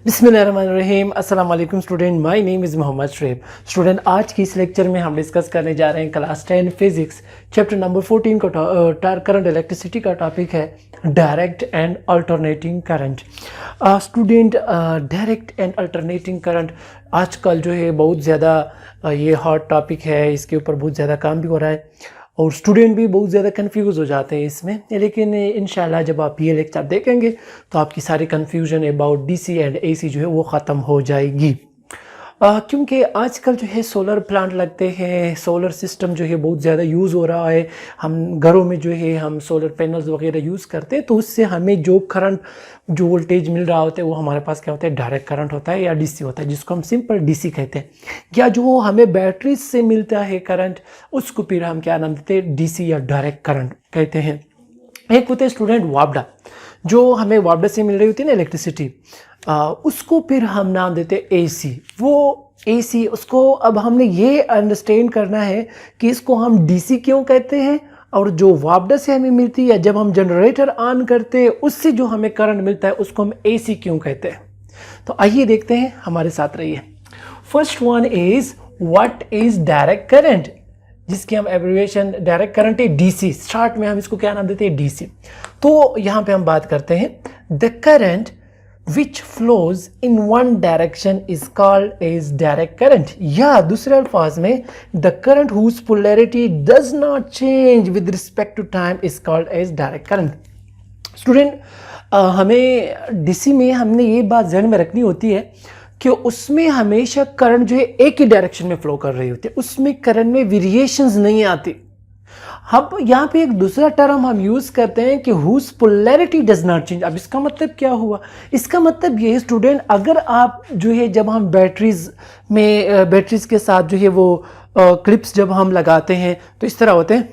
बिस्मिल्लाहिर्रहमानिर्रहीम। अस्सलाम वालेकुम student, my name is Mohammad Shoaib. Student, आज की इस लेक्चर में हम डिस्कस करने जा रहे हैं क्लास 10 फिजिक्स चैप्टर नंबर 14 का करंट इलेक्ट्रिसिटी का टॉपिक है direct and alternating current. Student, direct and alternating current आजकल जो है बहुत ज़्यादा ये हॉट टॉपिक है, इसके ऊपर बहुत ज़्यादा काम भी हो रहा है और स्टूडेंट भी बहुत ज़्यादा कंफ्यूज हो जाते हैं इसमें। लेकिन इंशाल्लाह जब आप ये लेक्चर देखेंगे तो आपकी सारी confusion about DC and AC जो है वो ख़त्म हो जाएगी। क्योंकि आजकल जो है सोलर प्लांट लगते हैं, सोलर सिस्टम जो है बहुत ज़्यादा यूज़ हो रहा है। हम घरों में जो है हम सोलर पैनल्स वगैरह यूज़ करते हैं, तो उससे हमें जो करंट जो वोल्टेज मिल रहा होता है वो हमारे पास क्या होता है, डायरेक्ट करंट होता है या डीसी होता है, जिसको हम सिंपल डीसी कहते हैं। या जो हमें बैटरी से मिलता है करंट, उसको फिर हम क्या नाम देते हैं, डीसी या डायरेक्ट करंट कहते हैं। एक होते हैं स्टूडेंट वापडा, जो हमें वापडा से मिल रही होती है ना इलेक्ट्रिसिटी, उसको फिर हम नाम देते हैं एसी। वो एसी उसको अब हमने ये अंडरस्टैंड करना है कि इसको हम डीसी क्यों कहते हैं, और जो वापडा से हमें मिलती है या जब हम जनरेटर ऑन करते हैं उससे जो हमें करंट मिलता है उसको हम एसी क्यों कहते हैं। तो आइए देखते हैं, हमारे साथ रहिए। First one is what is direct current, जिसकी हम एब्रिविएशन डायरेक्ट करंट है डीसी। स्टार्ट में हम इसको क्या नाम देते हैं, डीसी। तो यहाँ पे हम बात करते हैं the current which flows in one direction is called as direct current, या दूसरे अल्फाज में the current whose polarity does not change with respect to time is called as direct current। Student, हमें डीसी में हमने ये बात ध्यान में रखनी होती है कि उसमें हमेशा करंट जो है एक ही डायरेक्शन में फ्लो कर रही होती है, उसमें करंट में वेरिएशंस नहीं आती। हम यहाँ पे एक दूसरा टर्म हम यूज करते हैं कि whose polarity does not change. अब इसका मतलब क्या हुआ, इसका मतलब ये है स्टूडेंट, अगर आप जो है जब हम बैटरीज के साथ जो है वो क्लिप्स जब हम लगाते हैं तो इस तरह होते हैं,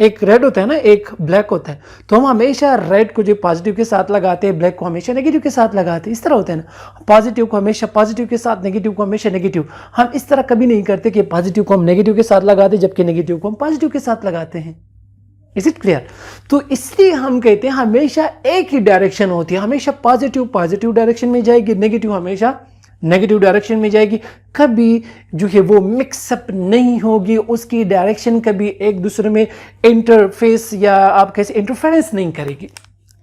एक रेड होता है ना, एक ब्लैक होता है, तो हम हमेशा रेड को जो पॉजिटिव के साथ लगाते हैं, ब्लैक को हमेशा नेगेटिव के साथ लगाते हैं। इस तरह होता है ना, पॉजिटिव को हमेशा पॉजिटिव के साथ, नेगेटिव को हमेशा नेगेटिव। हम इस तरह कभी नहीं करते कि पॉजिटिव को हम नेगेटिव के साथ लगाते जबकि नेगेटिव को हम पॉजिटिव के साथ लगाते हैं। Is it clear? तो इसलिए हम कहते हैं हमेशा एक ही डायरेक्शन होती है, हमेशा पॉजिटिव पॉजिटिव डायरेक्शन में जाएगी, नेगेटिव हमेशा नेगेटिव डायरेक्शन में जाएगी। कभी जो है वो मिक्सअप नहीं होगी, उसकी डायरेक्शन कभी एक दूसरे में इंटरफेस या आप कैसे इंटरफेरेंस नहीं करेगी।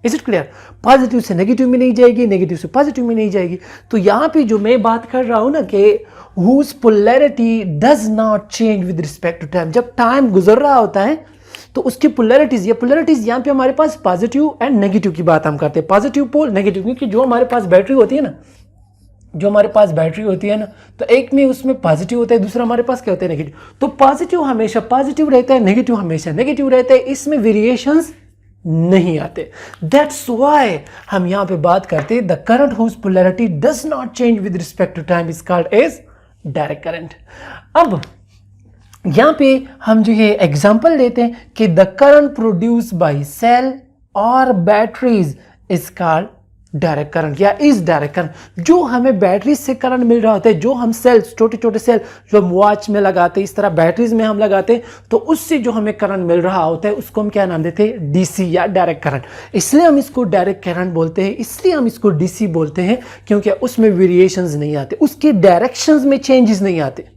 Is it clear? पॉजिटिव से नेगेटिव में नहीं जाएगी, नेगेटिव से पॉजिटिव में नहीं जाएगी। तो यहाँ पे जो मैं बात कर रहा हूँ ना कि whose polarity does not change with respect to time, जब टाइम गुजर रहा होता है तो उसकी पोलैरिटीज यहाँ पे हमारे पास पॉजिटिव एंड नेगेटिव की बात हम करते हैं, पॉजिटिव पोल नेगेटिव। क्योंकि जो हमारे पास बैटरी होती है ना, तो एक में उसमें पॉजिटिव होता है, दूसरा हमारे पास क्या होता है, नेगेटिव। तो पॉजिटिव हमेशा पॉजिटिव रहता है, नेगेटिव हमेशा नेगेटिव रहता है, इसमें वेरिएशंस नहीं आते। दैट्स व्हाई हम यहाँ पे बात करते हैं the current whose polarity does not change with respect to time is called as direct current. अब यहाँ पे हम जो है एग्जांपल लेते हैं कि the current produce by cell और batteries is called direct current या इज डायरेक्ट करंट। जो हमें बैटरी से करंट मिल रहा होता है, जो हम सेल्स छोटे छोटे सेल जो हम वॉच में लगाते हैं, इस तरह बैटरीज में हम लगाते हैं, तो उससे जो हमें करंट मिल रहा होता है उसको हम क्या नाम देते हैं, डीसी या डायरेक्ट करंट। इसलिए हम इसको डायरेक्ट करंट बोलते हैं, इसलिए हम इसको डीसी बोलते हैं, क्योंकि उसमें वेरिएशंस नहीं आते, उसके डायरेक्शंस में चेंजेस नहीं आते।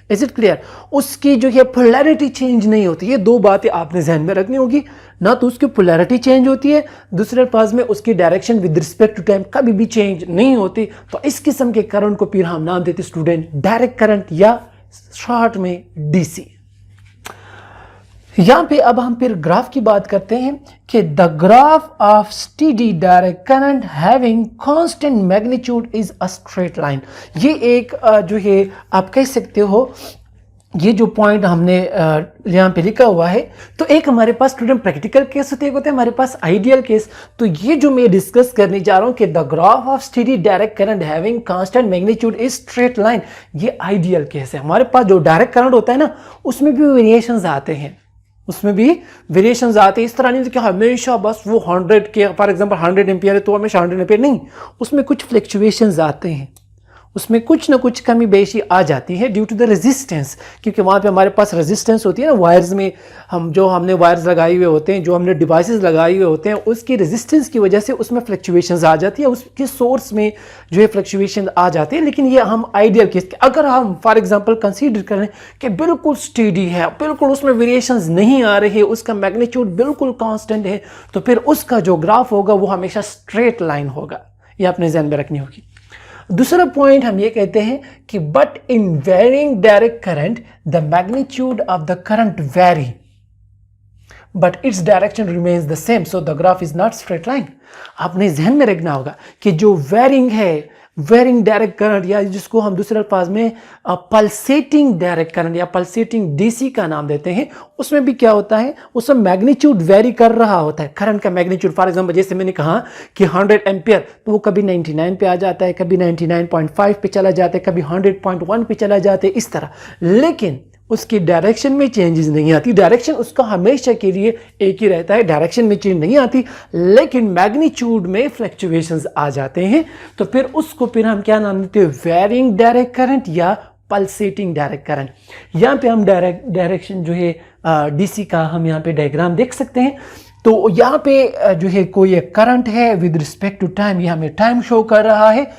Is it clear? उसकी जो है पोलैरिटी चेंज नहीं होती। ये दो बातें आपने ध्यान में रखनी होगी, ना तो उसकी पोलैरिटी चेंज होती है, दूसरे पास में उसकी direction with respect to time कभी भी चेंज नहीं होती। तो इस किस्म के करंट को फिर हम नाम देते स्टूडेंट डायरेक्ट करंट या शॉर्ट में डीसी। यहां पे अब हम फिर ग्राफ की बात करते हैं कि the graph of steady direct current having constant magnitude is a straight line. ये एक जो है आप कह सकते हो, ये जो पॉइंट हमने यहाँ पे लिखा हुआ है, तो एक हमारे पास स्टूडेंट प्रैक्टिकल केस होते हैं, होते हैं हमारे पास आइडियल केस। तो ये जो मैं डिस्कस करने जा रहा हूँ कि the graph of steady direct current having constant magnitude is straight line, ये आइडियल केस है। हमारे पास जो डायरेक्ट करंट होता है ना, उसमें भी वेरिएशंस आते हैं, इस तरह नहीं कि हमेशा बस वो 100 के, फॉर एग्जांपल 100 एम्पियर है तो हमेशा 100 एम्पियर नहीं, उसमें कुछ फ्लक्चुएशंस आते हैं, उसमें कुछ ना कुछ कमी बेशी आ जाती है ड्यू टू द रेजिस्टेंस, क्योंकि वहाँ पे हमारे पास रेजिस्टेंस होती है ना वायर्स में, हमने वायर्स लगाए हुए होते हैं, जो हमने डिवाइसेस लगाए हुए होते हैं, उसकी रेजिस्टेंस की वजह से उसमें फ्लक्चुएशंस आ जाती है, उसके सोर्स में जो है फ्लक्चुएशन आ जाते हैं। लेकिन ये हम आइडियल केस, अगर हम फॉर एग्जाम्पल कंसीडर करें कि बिल्कुल स्टेडी है, बिल्कुल उसमें वेरिएशंस नहीं आ रही है, उसका मैग्नीट्यूड बिल्कुल कांस्टेंट है, तो फिर उसका जो ग्राफ होगा वो हमेशा स्ट्रेट लाइन होगा। ये अपने ध्यान में रखनी होगी। दूसरा पॉइंट हम ये कहते हैं कि but in varying direct current the magnitude of the current vary but its direction remains the same, so the graph is not straight line. आपने ध्यान में रखना होगा कि जो वेरिंग है, वेरिंग डायरेक्ट करंट, या जिसको हम दूसरे अल्फाज में पल्सेटिंग डायरेक्ट करंट या पल्सेटिंग डीसी का नाम देते हैं, उसमें भी क्या होता है, उसमें मैग्नीट्यूड वेरी कर रहा होता है। करंट का मैग्नीट्यूड फॉर एग्जांपल जैसे मैंने कहा कि 100 एम्पियर, तो वो कभी 99 पे आ जाता है, कभी 99.5 पे चला जाता है, कभी 100.1 पे चला जाता है, इस तरह। लेकिन उसकी डायरेक्शन में चेंजेस नहीं आती, डायरेक्शन उसका हमेशा के लिए एक ही रहता है, डायरेक्शन में चेंज नहीं आती, लेकिन मैग्नीट्यूड में फ्लक्चुएशंस आ जाते हैं। तो फिर उसको फिर हम क्या नाम देते हैं, वेरिंग डायरेक्ट करंट या पल्सेटिंग डायरेक्ट करंट। यहाँ पे हम डायरेक्शन जो है डीसी का हम यहाँ पे डायग्राम देख सकते हैं। तो यहाँ पे जो है कोई एक करंट है विद रिस्पेक्ट टू टाइम, ये हमें टाइम शो कर रहा है।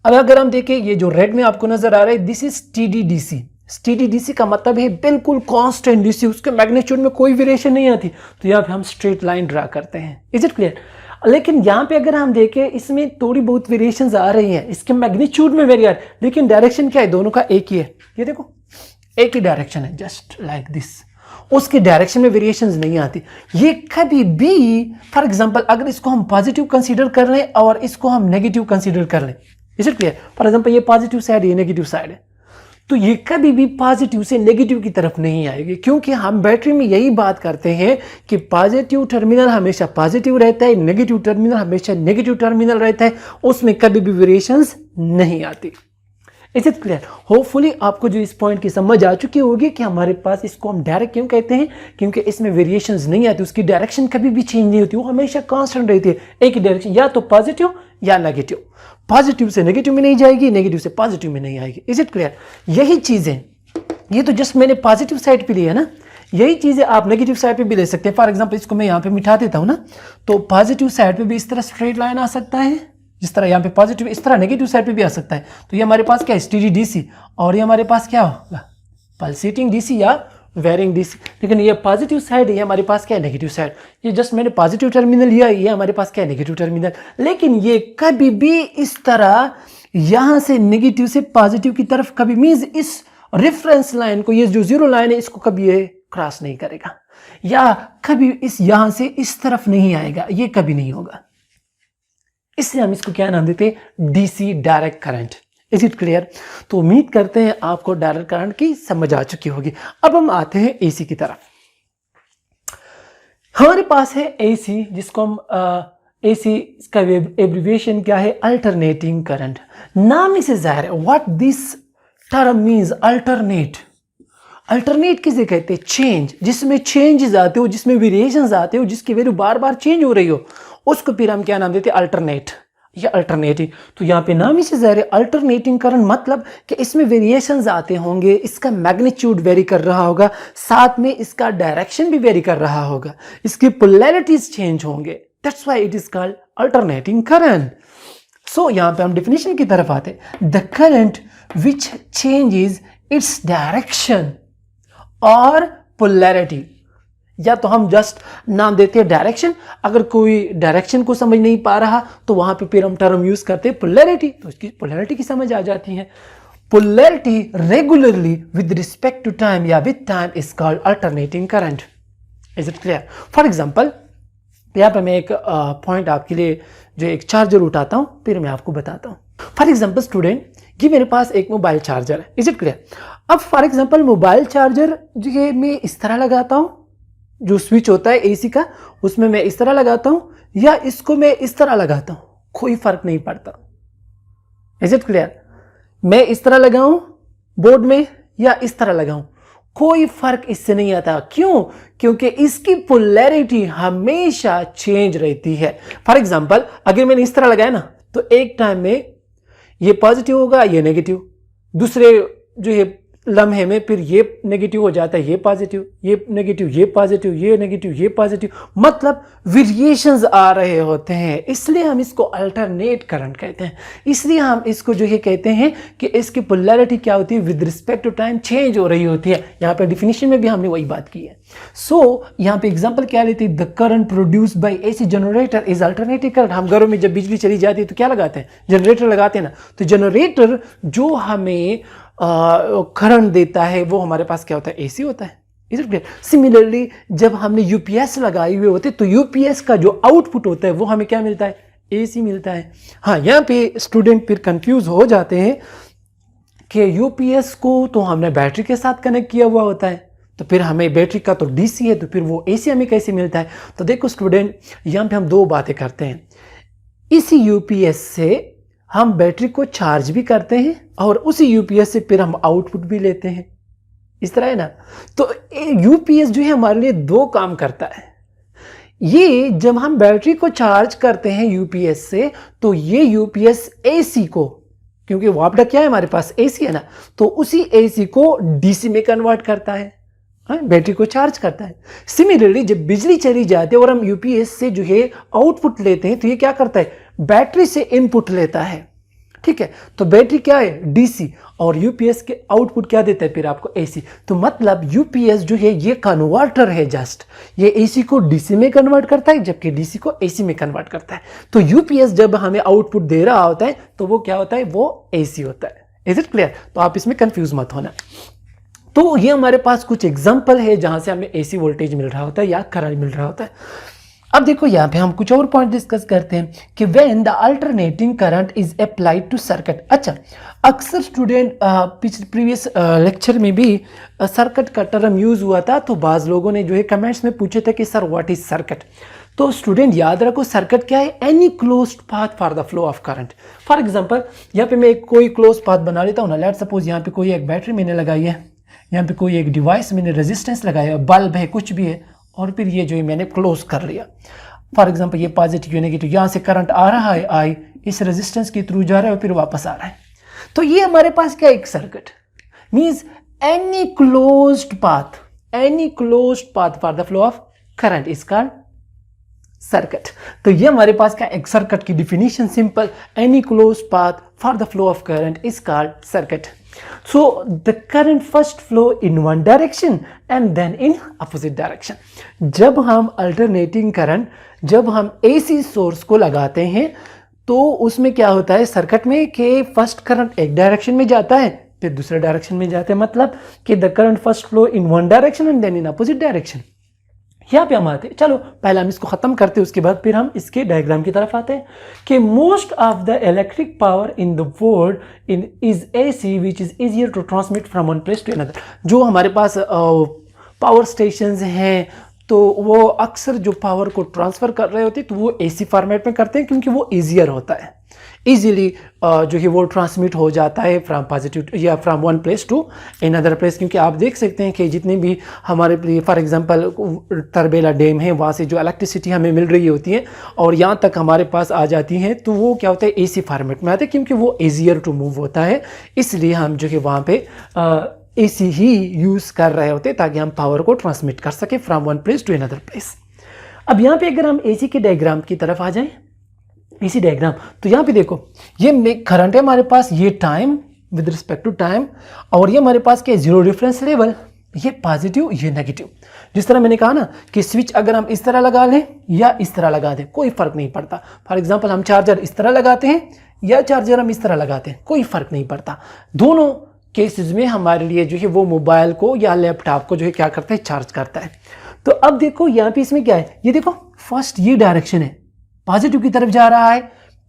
अब अगर हम देखें, ये जो रेड में आपको नजर आ रहा है, this is steady DC. Steady DC का मतलब है बिल्कुल कांस्टेंट डीसी, उसके मैग्नीट्यूड में कोई वेरिएशन नहीं आती, तो यहाँ पे हम स्ट्रेट लाइन ड्रा करते हैं। Is it clear? लेकिन यहाँ पे अगर हम देखें, इसमें थोड़ी बहुत वेरिएशंस आ रही हैं, इसके मैग्नीट्यूड में वेरी आ रही है, लेकिन डायरेक्शन क्या है, दोनों का एक ही है। ये देखो एक ही डायरेक्शन है, जस्ट लाइक दिस, उसके डायरेक्शन में वेरिएशंस नहीं आती। ये कभी भी फॉर एग्जांपल अगर इसको हम पॉजिटिव कंसीडर कर लें और इसको हम नेगेटिव कंसीडर कर लें, is it clear? For example ये पॉजिटिव साइड, ये नेगेटिव साइड है, तो ये कभी भी पॉजिटिव से नेगेटिव की तरफ नहीं आएगी, क्योंकि हम बैटरी में यही बात करते हैं कि पॉजिटिव टर्मिनल हमेशा पॉजिटिव रहता है, नेगेटिव टर्मिनल हमेशा नेगेटिव टर्मिनल रहता है, उसमें कभी भी वेरिएशंस नहीं आती। Is it clear? होपफुली आपको जो इस पॉइंट की समझ आ चुकी होगी कि हमारे पास इसको हम डायरेक्ट क्यों कहते हैं, क्योंकि इसमें वेरिएशंस नहीं आती, उसकी डायरेक्शन कभी भी चेंज नहीं होती, वो हमेशा कांस्टेंट रहती है, एक ही डायरेक्शन, या तो पॉजिटिव या नेगेटिव, पॉजिटिव से नेगेटिव में नहीं जाएगी, नेगेटिव से पॉजिटिव में नहीं आएगी। Is it clear? यही चीजें, ये तो जस्ट मैंने पॉजिटिव साइड पे लिया ना, यही चीजें आप नेगेटिव साइड पे भी ले सकते हैं। फॉर एग्जांपल इसको मैं यहाँ पे मिटा देता हूँ ना, तो पॉजिटिव साइड पे भी इस तरह स्ट्रेट लाइन आ सकता है, जिस तरह यहाँ पे पॉजिटिव, इस तरह नेगेटिव साइड पे भी आ सकता है। तो ये हमारे पास क्या है, स्टेडी डीसी, और ये हमारे पास क्या होगा, पल्सेटिंग डीसी या वेरिंग डीसी। लेकिन ये पॉजिटिव साइड है, ये हमारे पास क्या है, नेगेटिव साइड। ये जस्ट मैंने पॉजिटिव टर्मिनल लिया, ये हमारे पास क्या है, नेगेटिव टर्मिनल। लेकिन ये कभी भी इस तरह यहां से नेगेटिव से पॉजिटिव की तरफ कभी मींस इस रेफरेंस लाइन को, ये जो जीरो लाइन है, इसको कभी ये क्रॉस नहीं करेगा, या कभी इस यहां से इस तरफ नहीं आएगा, ये कभी नहीं होगा। इसलिए हम इसको क्या नाम देते हैं, DC direct current. Is it clear? तो उम्मीद करते हैं आपको डायरेक्ट करंट की समझ आ चुकी होगी। अब हम आते हैं एसी की तरफ। हमारे पास है एसी, जिसको हम एसी का एब्रिविएशन क्या है, अल्टरनेटिंग करंट। नाम इसे जाहिर है, what this term means, alternate. Alternate किसे कहते हैं, चेंज, जिसमें चेंजेस आते हो, जिसमें वेरिएशंस आते हो, जिसकी वैल्यू बार बार चेंज हो रही हो, उसको फिर हम क्या नाम देते हैं, अल्टरनेट या अल्टरनेटिंग। तो यहाँ पे नाम ही से जाहिर है, अल्टरनेटिंग करंट मतलब कि इसमें वेरिएशंस आते होंगे, इसका मैग्नीट्यूड वेरी कर रहा होगा, साथ में इसका डायरेक्शन भी वेरी कर रहा होगा, इसकी पोलैरिटीज चेंज होंगे, that's why it is called alternating current. So यहाँ पे हम डेफिनेशन की तरफ आते हैं, the current which changes its direction और पोलैरिटी, या तो हम जस्ट नाम देते हैं डायरेक्शन, अगर कोई डायरेक्शन को समझ नहीं पा रहा तो वहां पे फिर हम टर्म यूज करते हैं पोलैरिटी, तो इसकी पोलैरिटी की समझ आ जाती है। Polarity regularly with respect to time या with time is called alternating current. Is it clear? For example यहाँ पे मैं एक पॉइंट आपके लिए जो एक चार्जर उठाता हूँ, फिर मैं आपको बताता हूँ। फॉर एग्जाम्पल स्टूडेंट, ये मेरे पास एक मोबाइल चार्जर है। Is it clear? अब फॉर एग्जाम्पल मोबाइल चार्जर जो है मैं इस तरह लगाता हूँ, जो स्विच होता है एसी का उसमें मैं इस तरह लगाता हूँ, या इसको मैं इस तरह लगाता हूँ, कोई फर्क नहीं पड़ता। Is it clear? मैं इस तरह लगाऊं बोर्ड में या इस तरह लगाऊं, कोई फर्क इससे नहीं आता। क्यों? क्योंकि इसकी पोलैरिटी हमेशा चेंज रहती है। फॉर एग्जाम्पल अगर मैंने इस तरह लगाया ना, तो एक टाइम में ये पॉजिटिव होगा, ये नेगेटिव। दूसरे जो है लम्हे में फिर ये नेगेटिव हो जाता है, ये पॉजिटिव, ये नेगेटिव, ये पॉजिटिव, ये नेगेटिव, ये पॉजिटिव, मतलब वेरिएशंस आ रहे होते हैं। इसलिए हम इसको अल्टरनेट करंट कहते हैं। इसलिए हम इसको जो है कहते हैं कि इसकी पोलैरिटी क्या होती है, with respect to time change हो रही होती है। यहाँ पे डिफिनेशन में भी हमने वही बात की है। सो यहाँ पे एग्जाम्पल क्या लेती है, the current produced by AC generator is alternative current. हम घरों में जब बिजली चली जाती है तो क्या लगाते हैं, जनरेटर लगाते हैं ना। तो जनरेटर जो हमें करंट देता है वो हमारे पास क्या होता है, AC होता है। Is it clear? सिमिलरली जब हमने UPS लगाए हुए होते तो UPS का जो आउटपुट होता है वो हमें क्या मिलता है, AC मिलता है। हाँ, यहाँ पे स्टूडेंट फिर कंफ्यूज हो जाते हैं कि UPS को तो हमने बैटरी के साथ कनेक्ट किया हुआ होता है, तो फिर हमें बैटरी का तो DC है, तो फिर वो AC हमें कैसे मिलता है। तो देखो स्टूडेंट, यहाँ पे हम दो बातें करते हैं। इसी UPS से हम बैटरी को चार्ज भी करते हैं और उसी UPS से फिर हम आउटपुट भी लेते हैं। इस तरह है ना। तो UPS जो है हमारे लिए दो काम करता है। ये जब हम बैटरी को चार्ज करते हैं UPS से, तो ये UPS AC को, क्योंकि वापडा क्या है हमारे पास, AC है ना, तो उसी AC को DC में कन्वर्ट करता है, बैटरी को चार्ज करता है। सिमिलरली जब बिजली चली जाती है और हम UPS से जो है आउटपुट लेते हैं, तो ये क्या करता है, बैटरी से इनपुट लेता है। ठीक है, तो बैटरी क्या है, DC, और UPS के आउटपुट क्या देता है फिर आपको, AC। तो मतलब UPS जो है ये कन्वर्टर है, जस्ट ये AC को DC में कन्वर्ट करता है, जबकि DC को AC में कन्वर्ट करता है। तो UPS जब हमें आउटपुट दे रहा होता है तो वो क्या होता है, वो AC होता है। Is it clear? तो आप इसमें कंफ्यूज मत होना। तो ये हमारे पास कुछ एग्जाम्पल है जहां से हमें AC वोल्टेज मिल रहा होता है या करंट मिल रहा होता है। अब देखो यहाँ पे हम कुछ और पॉइंट डिस्कस करते हैं कि when the alternating current is applied to circuit. अच्छा, अक्सर स्टूडेंट प्रीवियस लेक्चर में भी सर्किट का टर्म यूज हुआ था, तो बाज़ लोगों ने जो है कमेंट्स में पूछे थे कि सर व्हाट इज सर्किट। तो स्टूडेंट याद रखो, सर्किट क्या है, any closed path for the flow of current. For example यहाँ पे मैं एक कोई क्लोज पाथ बना लेता हूँ ना। लेट्स सपोज यहाँ पे कोई एक बैटरी मैंने लगाई है, यहाँ पे कोई एक डिवाइस मैंने रेजिस्टेंस लगाया, बल्ब है, कुछ भी है, और फिर ये जो है मैंने क्लोज कर लिया। फॉर एग्जांपल ये पॉजिटिव या नेगेटिव, यहाँ से करंट आ रहा है, आई इस रेजिस्टेंस के थ्रू जा रहा है और फिर वापस आ रहा है। तो ये हमारे पास क्या, एक circuit means any closed path for the flow of current is called circuit. तो ये हमारे पास क्या, एक सर्किट की definition simple, any closed path for the flow of current is called circuit. So the current first flow in one direction and then in opposite direction. जब हम alternating current, जब हम AC सोर्स को लगाते हैं तो उसमें क्या होता है सर्किट में कि फर्स्ट करंट एक डायरेक्शन में जाता है, फिर दूसरे डायरेक्शन में जाता है, मतलब कि the current first flow in one direction and then in opposite direction. यहाँ पे हम आते हैं, चलो पहले हम इसको खत्म करते हैं, उसके बाद फिर हम इसके डायग्राम की तरफ आते हैं कि most of the electric power in the world in is AC which is easier to transmit from one place to another. जो हमारे पास पावर स्टेशंस हैं तो वो अक्सर जो पावर को ट्रांसफ़र कर रहे होते हैं तो वो AC फॉर्मेट में करते हैं, क्योंकि वो ईजियर होता है, इजीली जो है वो ट्रांसमिट हो जाता है फ्रॉम पॉजिटिव या from one place to another place. क्योंकि आप देख सकते हैं कि जितने भी हमारे फॉर एग्जांपल तरबेला डैम है, वहाँ से जो इलेक्ट्रिसिटी हमें मिल रही होती है और यहाँ तक हमारे पास आ जाती है, तो वो क्या होता है, AC फॉर्मेट में आते हैं, क्योंकि वो ईजियर टू मूव होता है। इसलिए हम जो है वहाँ पे AC ही यूज़ कर रहे होते ताकि हम पावर को ट्रांसमिट कर सके from one place to another place. अब यहाँ पे अगर हम AC के डायग्राम की तरफ आ जाएं, AC डायग्राम, तो यहाँ पे देखो ये करंट है हमारे पास, ये time with respect to time, और ये हमारे पास क्या, जीरो डिफरेंस लेवल, ये पॉजिटिव ये नेगेटिव। जिस तरह मैंने कहा ना कि स्विच अगर हम इस तरह लगा लें या इस तरह लगा दें कोई फर्क नहीं पड़ता। फॉर एग्जांपल हम चार्जर इस तरह लगाते हैं या चार्जर हम इस तरह लगाते हैं, कोई फर्क नहीं पड़ता। दोनों केसेस में हमारे लिए जो है वो मोबाइल को या लैपटॉप को जो है क्या करता है, चार्ज करता है। तो अब देखो यहाँ पे इसमें क्या है, ये देखो फर्स्ट ये डायरेक्शन है, पॉजिटिव की तरफ जा रहा है,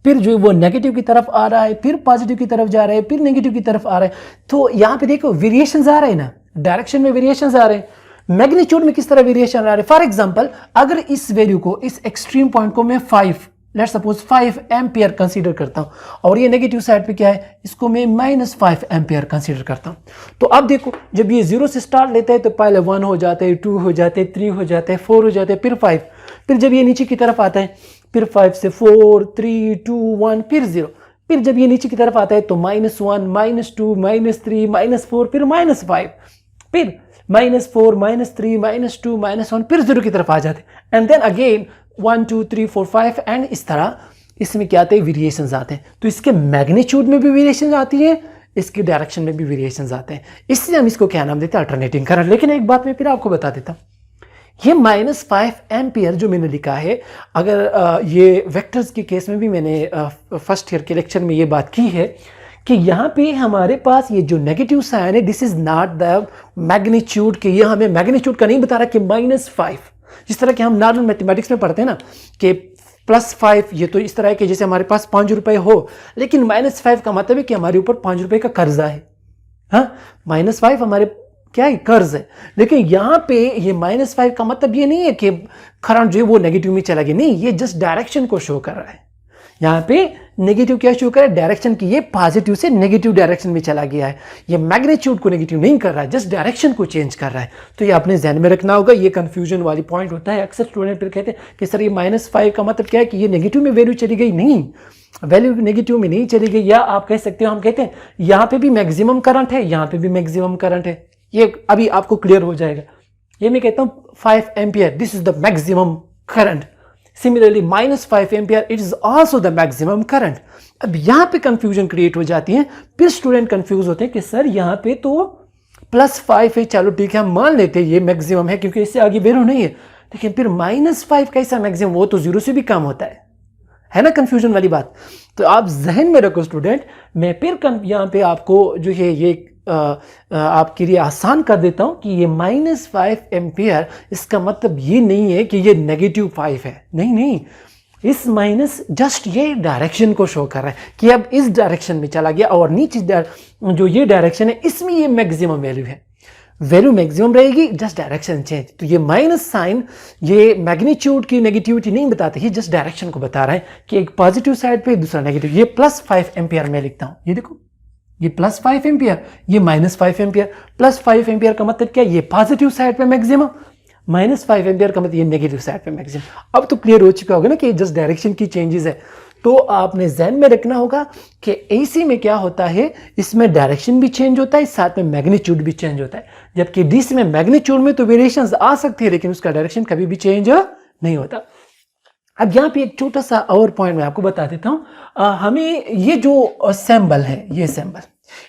फिर जो है वो नेगेटिव की तरफ आ रहा है, फिर पॉजिटिव की तरफ जा रहा है, फिर नेगेटिव की तरफ आ रहा है। तो यहाँ पे देखो वेरिएशंस आ रहे हैं ना, डायरेक्शन में वेरिएशंस आ रहे हैं, मैग्नीट्यूड में किस तरह वेरिएशन आ रहे हैं। फॉर एग्जांपल अगर इस वैल्यू को, इस एक्सट्रीम पॉइंट को मैं 5 सपोज 5 एम्पियर कंसीडर करता हूँ, और ये नेगेटिव साइड पे क्या है, इसको मैं -5 एम्पियर कंसीडर करता हूँ। तो अब देखो जब ये 0 से स्टार्ट लेता है तो पहले 1 हो जाता है, 2 हो जाते हैं, 3 हो जाते हैं, 4 हो जाते हैं, फिर 5, फिर जब ये नीचे की तरफ आता है फिर 5 से 4 3 2 1 फिर 0, फिर जब ये नीचे की तरफ आता है तो -1, -2, -3, -4, फिर -5, फिर -4, -3, -2, -1, फिर 0 की तरफ आ जाते हैं एंड देन अगेन 1, 2, 3, 4, 5 एंड इस तरह इसमें क्या आते हैं, वेरिएशंस आते हैं। तो इसके मैग्नीट्यूड में भी वेरिएशंस आती है, इसकी डायरेक्शन में भी वेरिएशंस आते हैं, इसलिए हम इसको क्या नाम देते हैं, अल्टरनेटिंग करंट। लेकिन एक बात मैं फिर आपको बता देता हूँ, ये -5 एम्पियर जो मैंने लिखा है, अगर ये वेक्टर्स के केस में भी मैंने फर्स्ट ईयर के लेक्चर में ये बात की है कि यहाँ पे हमारे पास ये जो नेगेटिव साइन है, this is not the magnitude, कि ये हमें मैग्नीट्यूड का नहीं बता रहा कि -5, जिस तरह कि हम नॉर्मल मैथमेटिक्स में पढ़ते हैं ना कि +5, ये तो इस तरह है कि जैसे हमारे पास 5 रुपए हो, लेकिन -5 का मतलब है कि हमारे ऊपर 5 रुपए का कर्जा है। हाँ, -5 हमारे क्या है, कर्ज है। लेकिन यहाँ पे ये -5 का मतलब ये नहीं है कि करंट जो है वो नेगेटिव में चला गया, नहीं, ये जस्ट डायरेक्शन को शो कर रहा है। यहाँ पे नेगेटिव क्या शो कर रहा है, डायरेक्शन की, ये पॉजिटिव से नेगेटिव डायरेक्शन में चला गया है। ये मैग्नीट्यूड को नेगेटिव नहीं कर रहा है, जस्ट डायरेक्शन को चेंज कर रहा है। तो ये आपने ध्यान में रखना होगा, ये कंफ्यूजन वाली पॉइंट होता है। अक्सर स्टूडेंट फिर कहते हैं कि सर ये -5 का मतलब क्या है कि ये नेगेटिव में वैल्यू चली गई, नहीं, वैल्यू नेगेटिव में नहीं चली गई। या आप कह सकते हो, हम कहते हैं यहाँ पे भी मैक्सिमम करंट है, यहाँ पे भी मैक्सिमम करंट है, ये अभी आपको क्लियर हो जाएगा। ये मैं कहता हूँ 5 ampere, this is the maximum current. Similarly -5 ampere, it is also the maximum current. अब यहाँ पे कंफ्यूजन क्रिएट हो जाती है, फिर स्टूडेंट कंफ्यूज होते हैं कि सर यहाँ पे तो +5 है, चलो ठीक है हम मान लेते हैं ये मैक्सिमम है क्योंकि इससे आगे वैल्यू नहीं है, लेकिन फिर -5 कैसा मैक्सिमम, वो तो 0 से भी कम होता है ना, कंफ्यूजन वाली बात। तो आप जहन में रखो स्टूडेंट, मैं फिर यहाँ पे आपको जो है ये आपके लिए आसान कर देता हूं कि ये -5 एम्पियर, इसका मतलब ये नहीं है कि ये -5 है, नहीं, इस माइनस जस्ट ये डायरेक्शन को शो कर रहा है कि अब इस डायरेक्शन में चला गया, और नीचे जो ये डायरेक्शन है इसमें ये मैक्सिमम वैल्यू है, वैल्यू मैक्सिमम रहेगी, जस्ट डायरेक्शन चेंज। तो ये माइनस साइन ये मैग्नीट्यूड की नेगेटिविटी नहीं बताते, ये जस्ट डायरेक्शन को बता रहा है कि एक पॉजिटिव साइड पे दूसरा नेगेटिव। ये +5 एम्पियर में लिखता हूं, ये देखो, ये +5 एम्पियर, ये -5 एम्पियर। +5 एम्पियर का मतलब क्या, ये पॉजिटिव साइड पे मैक्सिमम, -5 एम्पियर का मतलब ये नेगेटिव साइड पे मैक्सिमम। अब तो क्लियर हो चुका होगा ना कि जस्ट डायरेक्शन की चेंजेस है। तो आपने ध्यान में रखना होगा कि एसी में क्या होता है, इसमें डायरेक्शन भी चेंज होता है, साथ में मैग्नीट्यूड भी चेंज होता है। जबकि डीसी में मैग्नीट्यूड में तो वेरिएशंस आ सकती है, लेकिन उसका डायरेक्शन कभी भी चेंज नहीं होता। अब यहाँ पे एक छोटा सा और पॉइंट मैं आपको बता देता हूँ। हमें ये जो सिंबल है, ये सिंबल,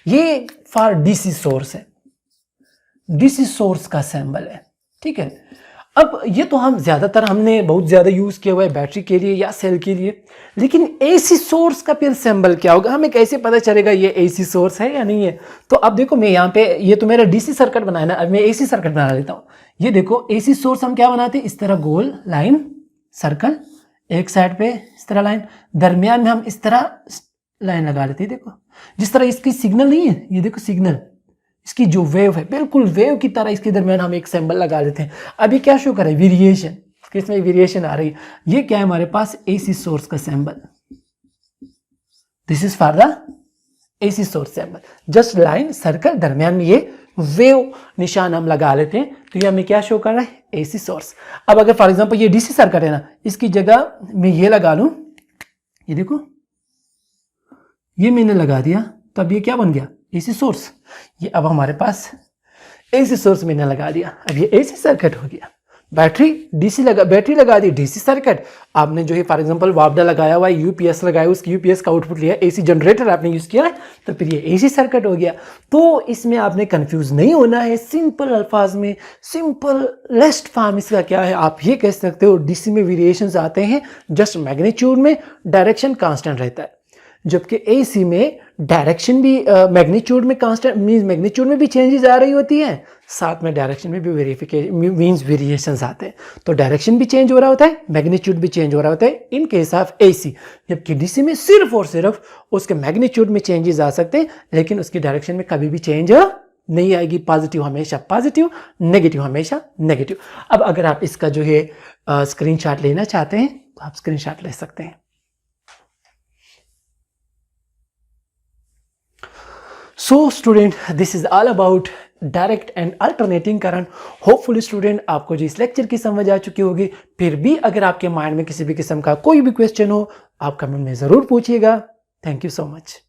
ये फॉर डीसी सोर्स है, डीसी सोर्स का सिंबल है, ठीक है। अब ये तो हम ज्यादातर हमने बहुत ज्यादा यूज किया हुआ है बैटरी के लिए या सेल के लिए, लेकिन एसी सोर्स का फिर सिंबल क्या होगा, हमें कैसे पता चलेगा ये एसी सोर्स है या नहीं है। तो अब देखो, मैं यहाँ पे, ये तो मेरा डीसी सर्किट बनाया ना, अब मैं एसी सर्किट बना लेता हूँ। ये देखो, एसी सोर्स हम क्या बनाते हैं, इस तरह गोल लाइन सर्कल, एक साइड पे इस तरह लाइन, दरमियान में हम इस तरह लाइन लगा लेते हैं। देखो जिस तरह इसकी सिग्नल नहीं है, ये देखो सिग्नल, इसकी जो वेव है बिल्कुल वेव की तरह इसके दरमियान हम एक सिंबल लगा देते हैं। अभी क्या शो कर रहा है, वेरिएशन, किसमें वेरिएशन आ रही है। ये क्या है हमारे पास, एसी सोर्स का symbol, this is for the AC source symbol, just line circle, दरमियान में ये वेव निशान हम लगा लेते हैं। तो ये हमें क्या शो कर रहा है, एसी सोर्स। अब अगर फॉर एग्जांपल ये डीसी सर्किट है ना, इसकी जगह मैं ये लगा लूं, ये देखो ये मैंने लगा दिया, तो अब ये क्या बन गया, एसी सोर्स। ये अब हमारे पास एसी सोर्स मैंने लगा दिया, अब ये एसी सर्किट हो गया। बैटरी डीसी बैटरी लगा दी, डीसी सर्किट। आपने जो है फॉर एग्जांपल वापडा लगाया हुआ है, यूपीएस लगाया, उसकी यूपीएस का आउटपुट लिया, एसी जनरेटर आपने यूज किया है, तो फिर ये एसी सर्किट हो गया। तो इसमें आपने कंफ्यूज नहीं होना है, सिंपल अल्फाज में, सिंपल लेस्ट फॉर्म इसका क्या है, आप ये कह सकते हो डीसी में वेरिएशंस आते हैं, जस्ट मैग्नीट्यूड में डायरेक्शन कांस्टेंट रहता है, जबकि एसी में डायरेक्शन भी मैग्नीट्यूड में कांस्टेंट मींस मैग्नीट्यूड में भी चेंजेस आ रही होती है, साथ में डायरेक्शन में भी मींस वेरिएशंस आते हैं। तो डायरेक्शन भी चेंज हो रहा होता है, मैग्नीट्यूड भी चेंज हो रहा होता है इन केस ऑफ एसी। जबकि डीसी में सिर्फ और सिर्फ उसके मैग्नीट्यूड में चेंजेस आ सकते हैं, लेकिन उसकी डायरेक्शन में कभी भी चेंज नहीं आएगी। पॉजिटिव हमेशा पॉजिटिव, नेगेटिव हमेशा नेगेटिव। अब अगर आप इसका जो है स्क्रीनशॉट लेना चाहते हैं तो आप स्क्रीनशॉट ले सकते हैं। So student, this is all about direct and alternating current. Hopefully student आपको जो इस लेक्चर की समझ आ चुकी होगी। फिर भी अगर आपके माइंड में किसी भी किस्म का कोई भी क्वेश्चन हो, आप कमेंट में ज़रूर पूछिएगा। Thank you so much.